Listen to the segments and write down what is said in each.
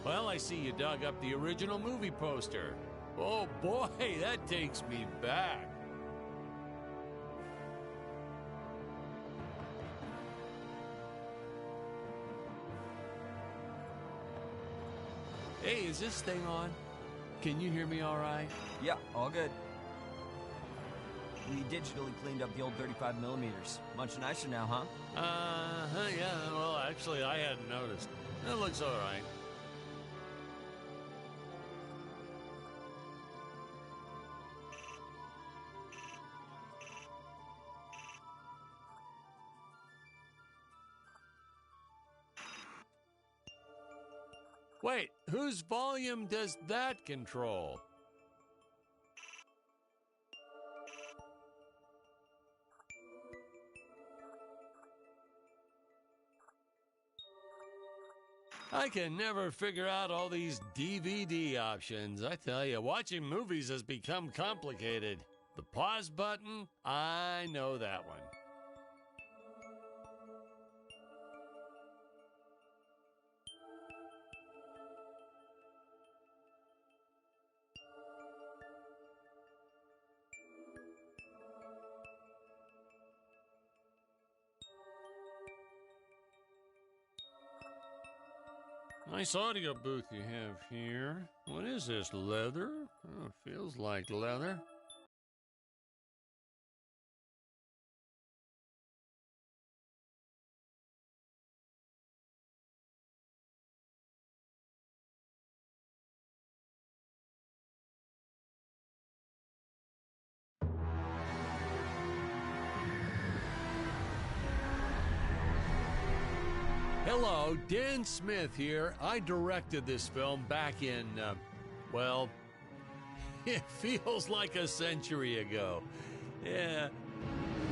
Well, I see you dug up the original movie poster. Oh boy, that takes me back. Hey, is this thing on? Can you hear me all right? Yeah, all good. We digitally cleaned up the old 35 millimeters. Much nicer now, huh? Yeah, well, actually, I hadn't noticed. It looks all right. Wait, whose volume does that control? I can never figure out all these DVD options. I tell you, watching movies has become complicated. The pause button, I know that one. Nice audio booth you have here. What is this, leather? Oh, feels like leather. Hello, Dan Smith here. I directed this film back in, well, it feels like a century ago. Yeah.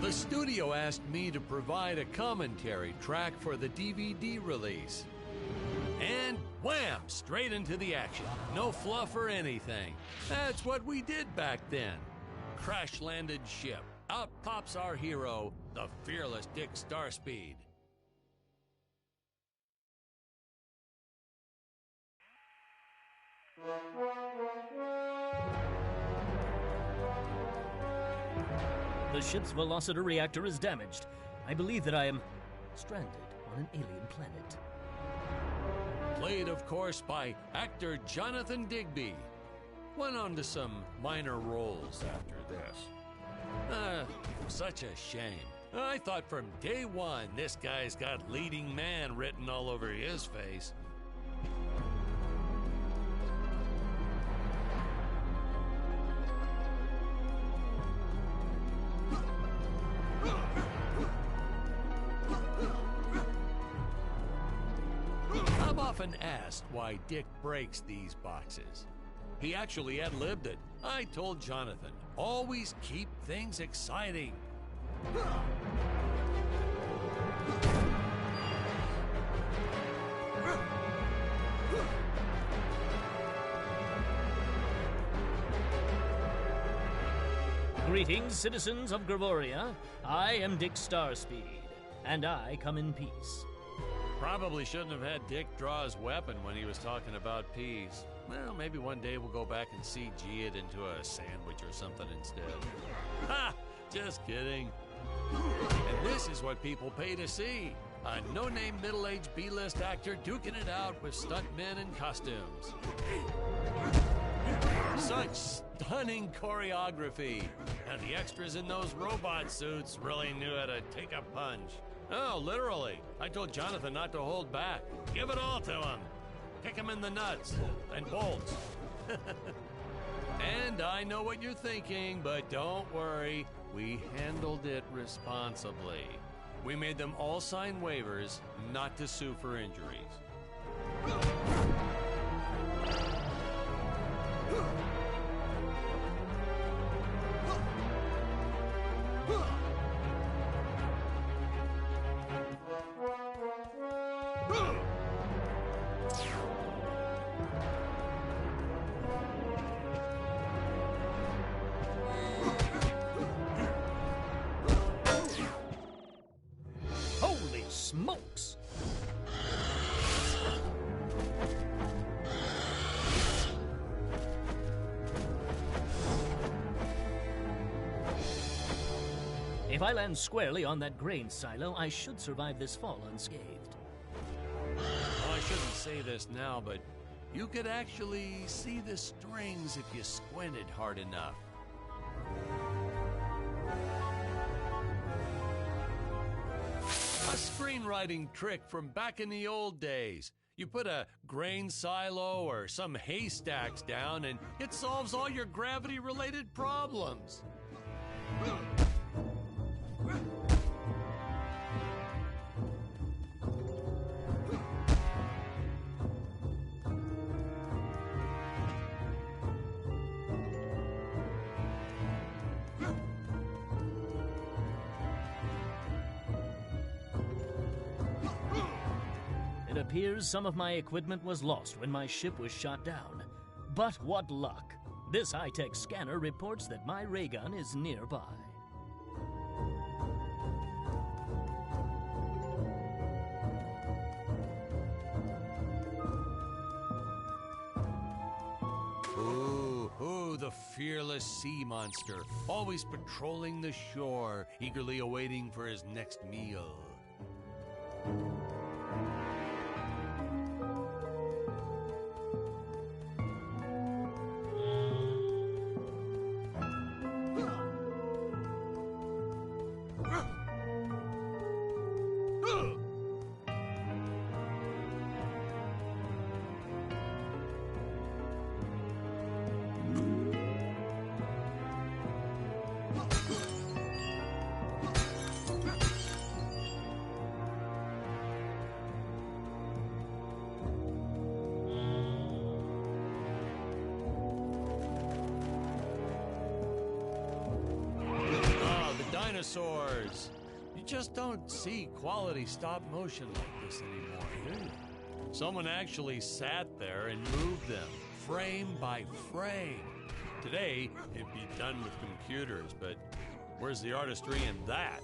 The studio asked me to provide a commentary track for the DVD release. And wham! Straight into the action. No fluff or anything. That's what we did back then. Crash-landed ship. Out pops our hero, the fearless Dick Starspeed. The ship's velocity reactor is damaged. I believe that I am stranded on an alien planet. Played, of course, by actor Jonathan Digby. Went on to some minor roles after this. Such a shame. I thought from day one this guy's got leading man written all over his face. I'm often asked why Dick breaks these boxes. He actually ad-libbed it. I told Jonathan, always keep things exciting. Greetings, citizens of Gravoria. I am Dick Starspeed, and I come in peace. Probably shouldn't have had Dick draw his weapon when he was talking about peas. Well, maybe one day we'll go back and CG it into a sandwich or something instead. Ha! Just kidding. And this is what people pay to see. A no-name middle-aged B-list actor duking it out with stuntmen in costumes. Such stunning choreography. And the extras in those robot suits really knew how to take a punch. Oh, literally. I told Jonathan not to hold back. Give it all to him. Kick him in the nuts and bolts. And I know what you're thinking, but don't worry. We handled it responsibly. We made them all sign waivers not to sue for injuries. Holy smokes! If I land squarely on that grain silo, I should survive this fall unscathed. Well, I shouldn't say this now, but you could actually see the strings if you squinted hard enough. A screenwriting trick from back in the old days. You put a grain silo or some haystacks down and it solves all your gravity-related problems. It appears some of my equipment was lost when my ship was shot down. But what luck! This high-tech scanner reports that my ray gun is nearby. Ooh, the fearless sea monster, always patrolling the shore, eagerly awaiting for his next meal. Dinosaurs. You just don't see quality stop motion like this anymore, do you? Someone actually sat there and moved them, frame by frame. Today, it'd be done with computers, but where's the artistry in that?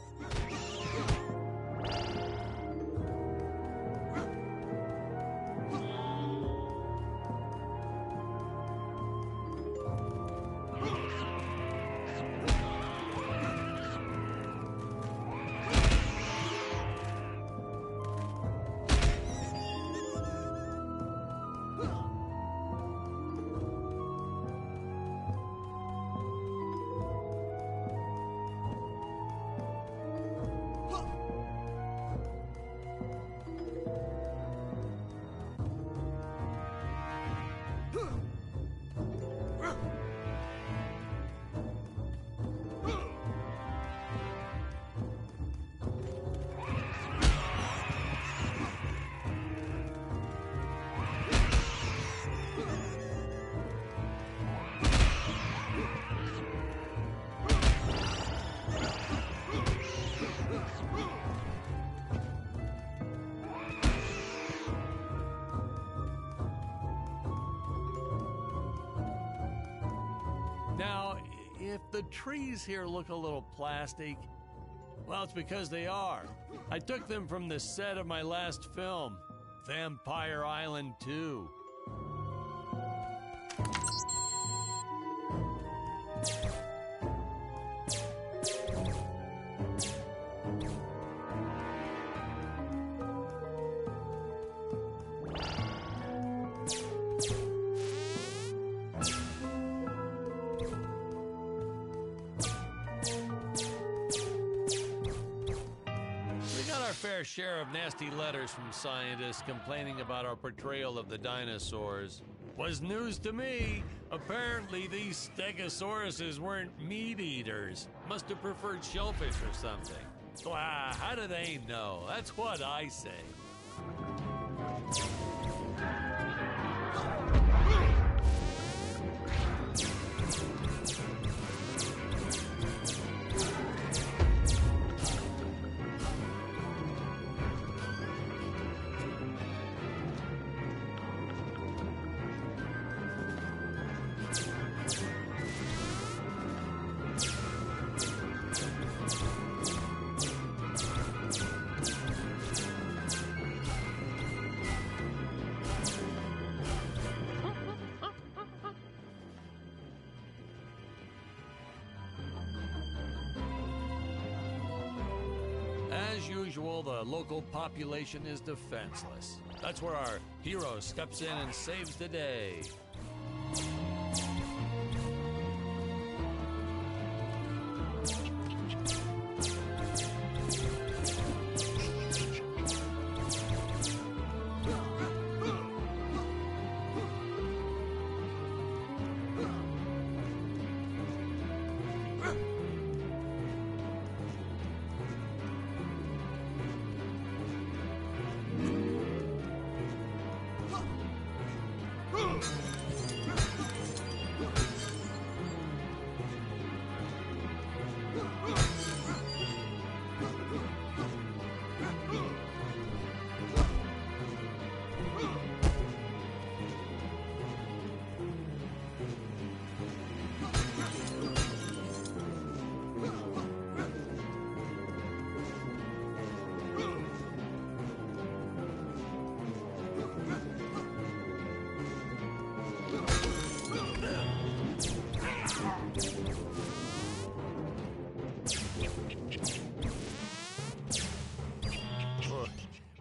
Now, if the trees here look a little plastic, well, it's because they are. I took them from the set of my last film, Vampire Island 2. Fair share of nasty letters from scientists complaining about our portrayal of the dinosaurs. Was news to me. Apparently these stegosauruses weren't meat eaters. Must have preferred shellfish or something. How do they know? That's what I say. usual, the local population is defenseless. That's where our hero steps in and saves the day.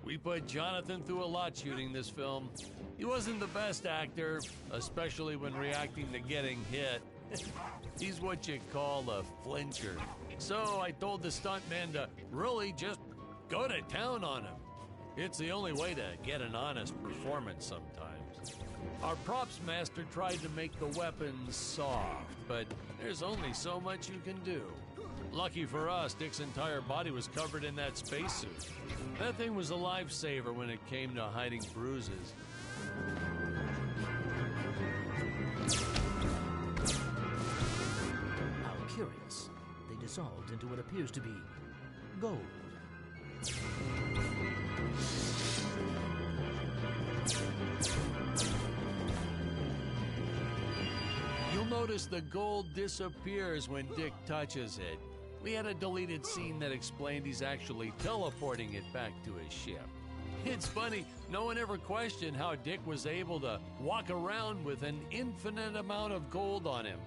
We put Jonathan through a lot shooting this film. He wasn't the best actor, especially when reacting to getting hit. He's what you call a flincher. So I told the stuntman to really just go to town on him. It's the only way to get an honest performance sometimes. Our props master tried to make the weapons soft, but there's only so much you can do. Lucky for us, Dick's entire body was covered in that spacesuit. That thing was a lifesaver when it came to hiding bruises. How curious. They dissolved into what appears to be gold. You'll notice the gold disappears when Dick touches it. We had a deleted scene that explained he's actually teleporting it back to his ship. It's funny, no one ever questioned how Dick was able to walk around with an infinite amount of gold on him.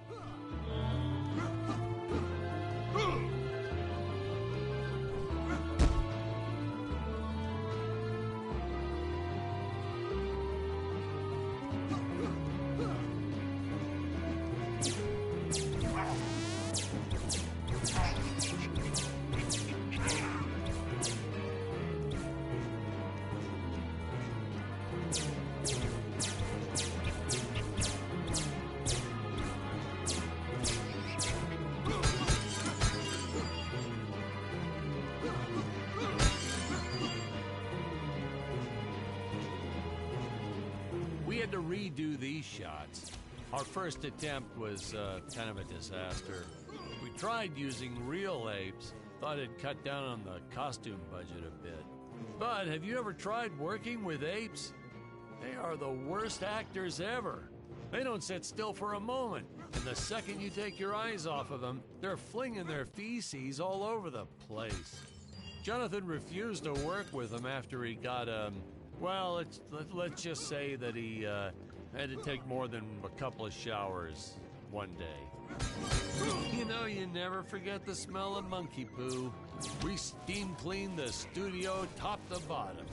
We had to redo these shots. Our first attempt was kind of a disaster. We tried using real apes, thought it'd cut down on the costume budget a bit. But have you ever tried working with apes? They are the worst actors ever. They don't sit still for a moment, and the second you take your eyes off of them, they're flinging their feces all over the place. Jonathan refused to work with them after he got well, let's just say that he had to take more than a couple of showers one day. You know, you never forget the smell of monkey poo. We steam cleaned the studio top to bottom.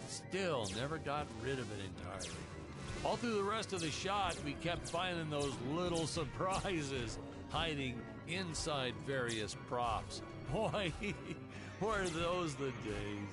Still never got rid of it entirely. All through the rest of the shot, we kept finding those little surprises hiding inside various props. Boy, were those the days.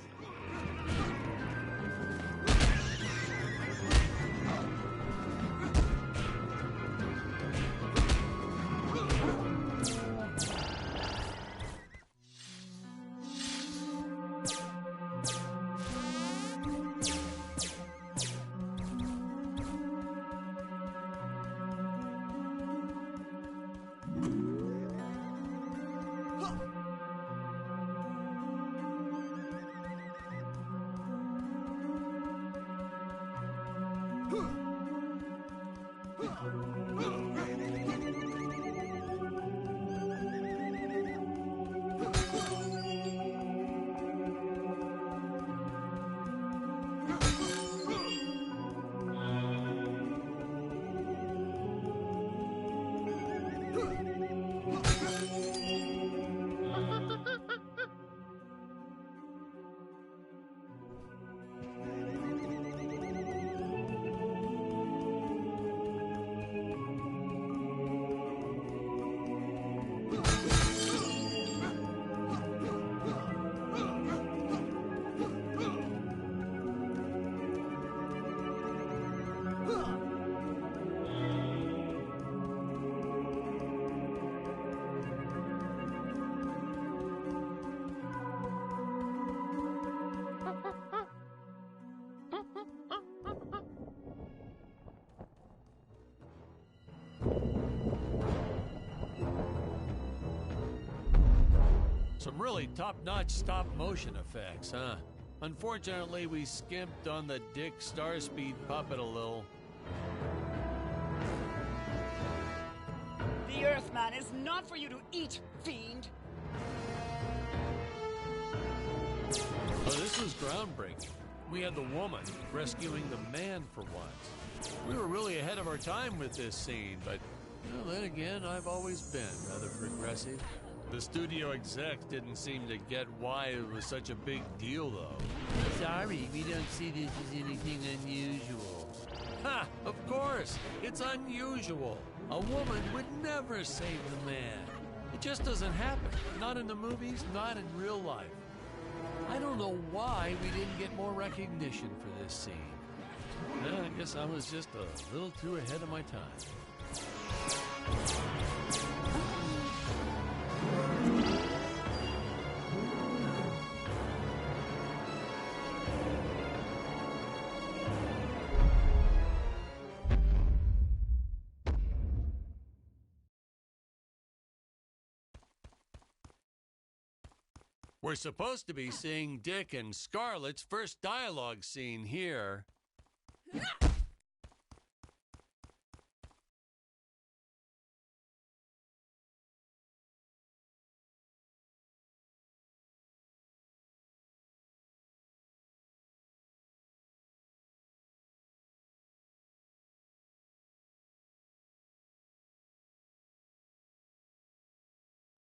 Some really top-notch stop-motion effects, huh? Unfortunately, we skimped on the Dick Starspeed puppet a little. The Earthman is not for you to eat, fiend! Oh, this was groundbreaking. We had the woman rescuing the man for once. We were really ahead of our time with this scene, but well, then again, I've always been rather progressive. The studio execs didn't seem to get why it was such a big deal, though. Sorry, we don't see this as anything unusual. Ha! Of course! It's unusual! A woman would never save the man. It just doesn't happen. Not in the movies, not in real life. I don't know why we didn't get more recognition for this scene. I guess I was just a little too ahead of my time. We're supposed to be seeing Dick and Scarlett's first dialogue scene here.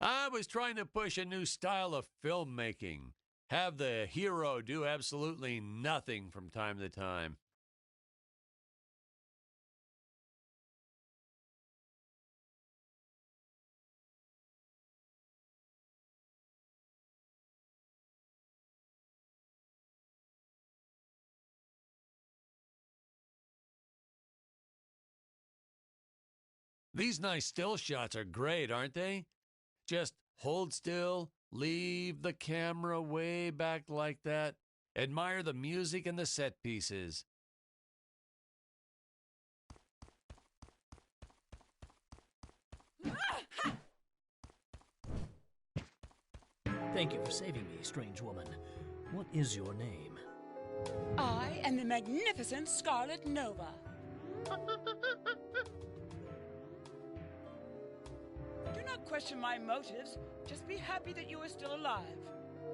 I was trying to push a new style of filmmaking. Have the hero do absolutely nothing from time to time. These nice still shots are great, aren't they? Just hold still, leave the camera way back like that, admire the music and the set pieces. Thank you for saving me, strange woman. What is your name? I am the magnificent Scarlet Nova. Do not question my motives. Just be happy that you are still alive.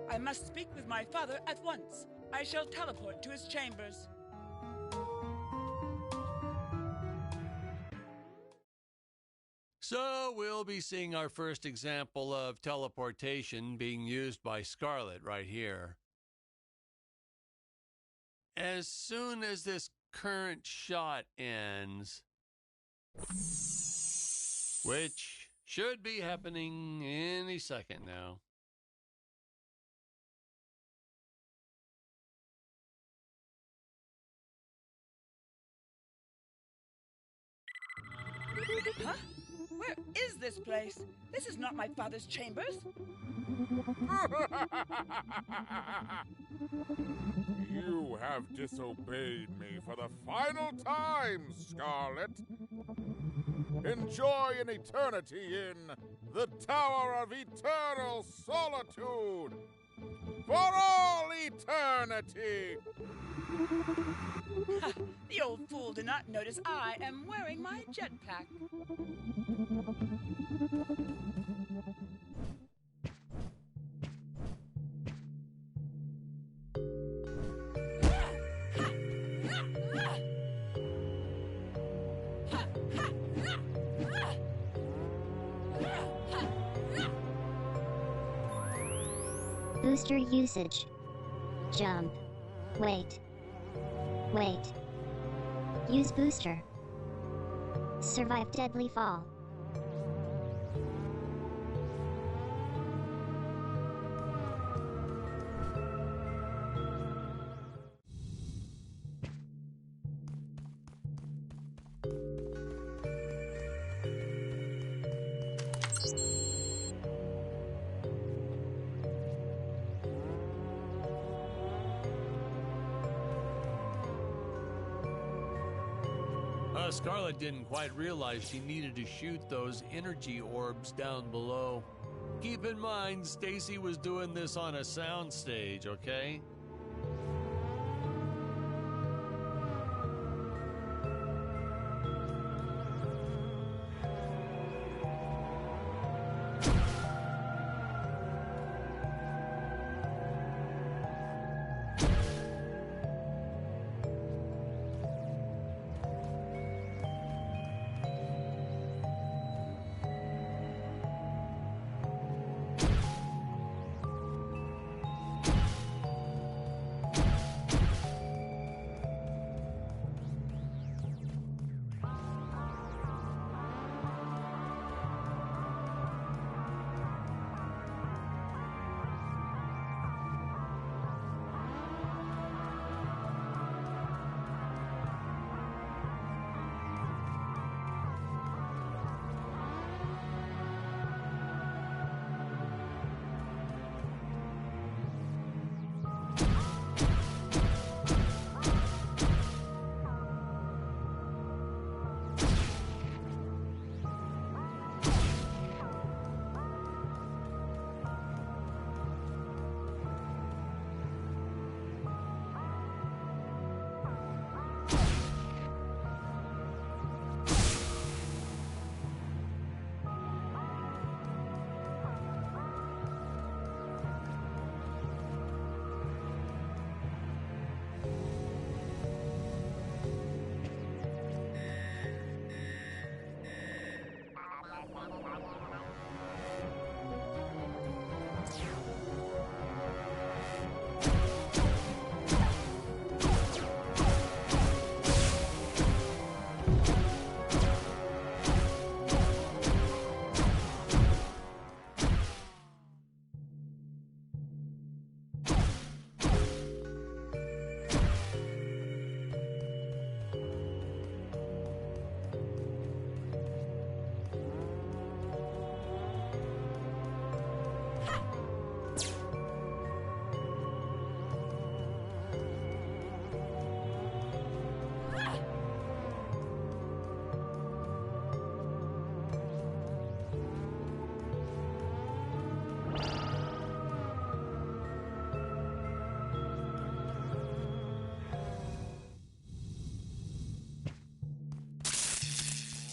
I must speak with my father at once. I shall teleport to his chambers. So we'll be seeing our first example of teleportation being used by Scarlet right here. As soon as this current shot ends, which should be happening any second now. Huh? Where is this place? This is not my father's chambers. You have disobeyed me for the final time, Scarlet. Enjoy an eternity in the Tower of Eternal Solitude. For all eternity! The old fool did not notice I am wearing my jetpack. Booster usage. Jump. Wait. Wait. Use booster. Survive deadly fall. Scarlet didn't quite realize she needed to shoot those energy orbs down below. Keep in mind, Stacy was doing this on a soundstage, okay?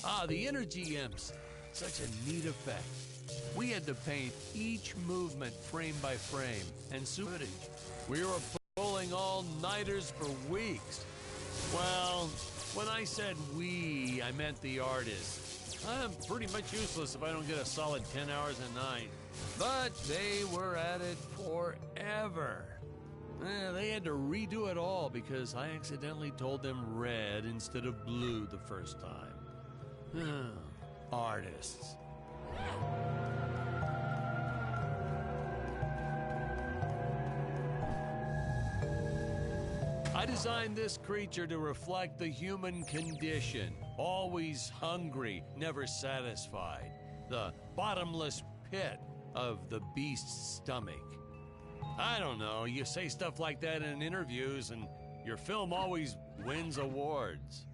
Ah, the energy imps. Such a neat effect. We had to paint each movement frame by frame and footage. We were pulling all-nighters for weeks. Well, when I said we, I meant the artists. I'm pretty much useless if I don't get a solid 10 hours a night. But they were at it forever. They had to redo it all because I accidentally told them red instead of blue the first time. Artists. I designed this creature to reflect the human condition. Always hungry, never satisfied. The bottomless pit of the beast's stomach. I don't know, you say stuff like that in interviews and your film always wins awards.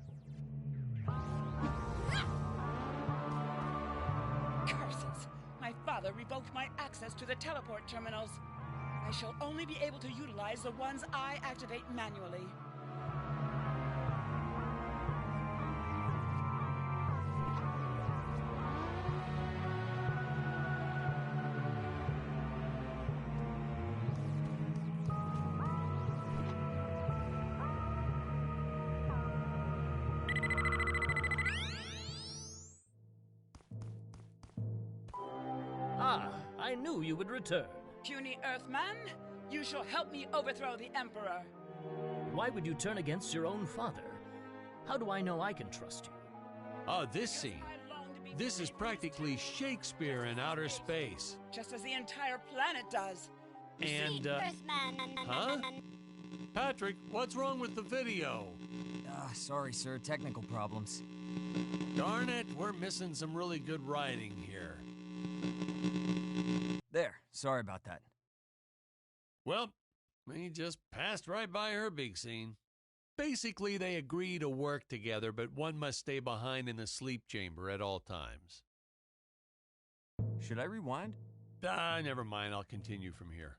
Curses! My father revoked my access to the teleport terminals. I shall only be able to utilize the ones I activate manually. Ah, I knew you would return. Puny Earthman, you shall help me overthrow the Emperor. Why would you turn against your own father? How do I know I can trust you? Oh, this scene. This is practically Shakespeare in outer space. Just as the entire planet does. And, huh? Patrick, what's wrong with the video? Sorry, sir. Technical problems. Darn it, we're missing some really good writing here. There. Sorry about that. Well, we just passed right by her big scene. Basically, they agree to work together, but one must stay behind in the sleep chamber at all times. Should I rewind? Never mind. I'll continue from here.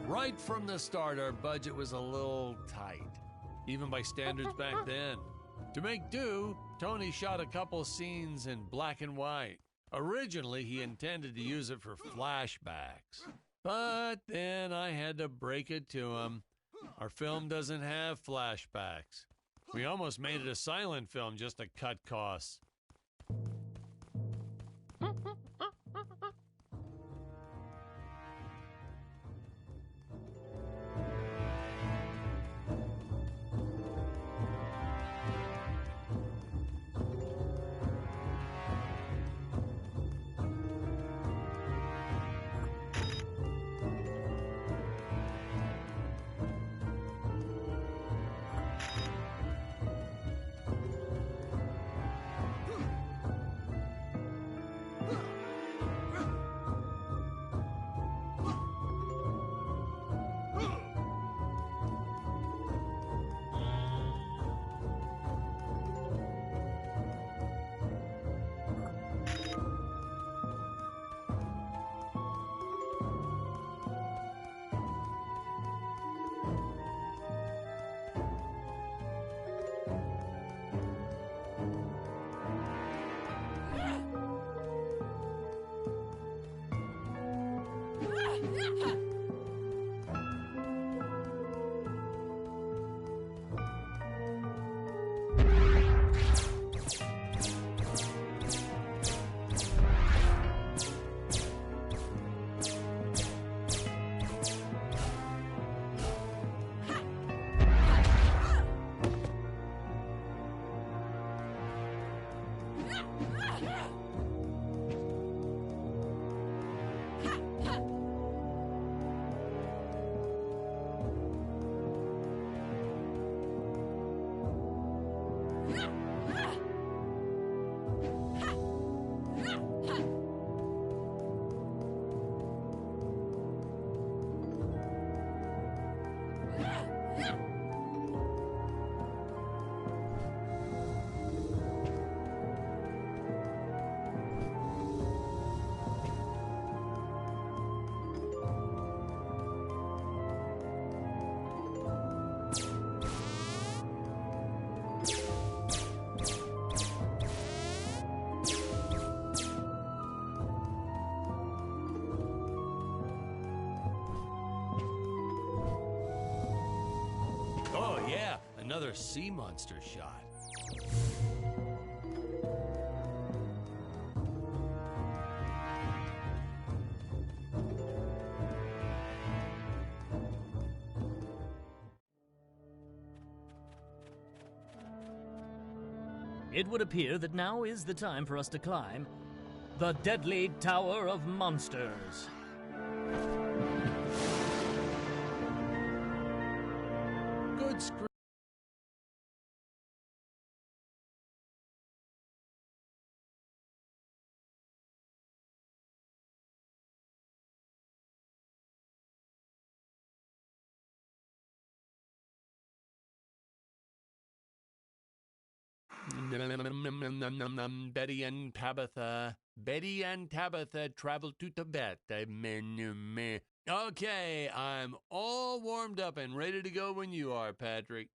Right from the start, our budget was a little tight, even by standards back then. To make do, Tony shot a couple scenes in black and white. Originally, he intended to use it for flashbacks, but then I had to break it to him. Our film doesn't have flashbacks. We almost made it a silent film just to cut costs. Oh, yeah, another sea monster shot. It would appear that now is the time for us to climb the Deadly Tower of Monsters. Good screen. Betty and Tabitha travel to Tibet. Okay, I'm all warmed up and ready to go when you are, Patrick.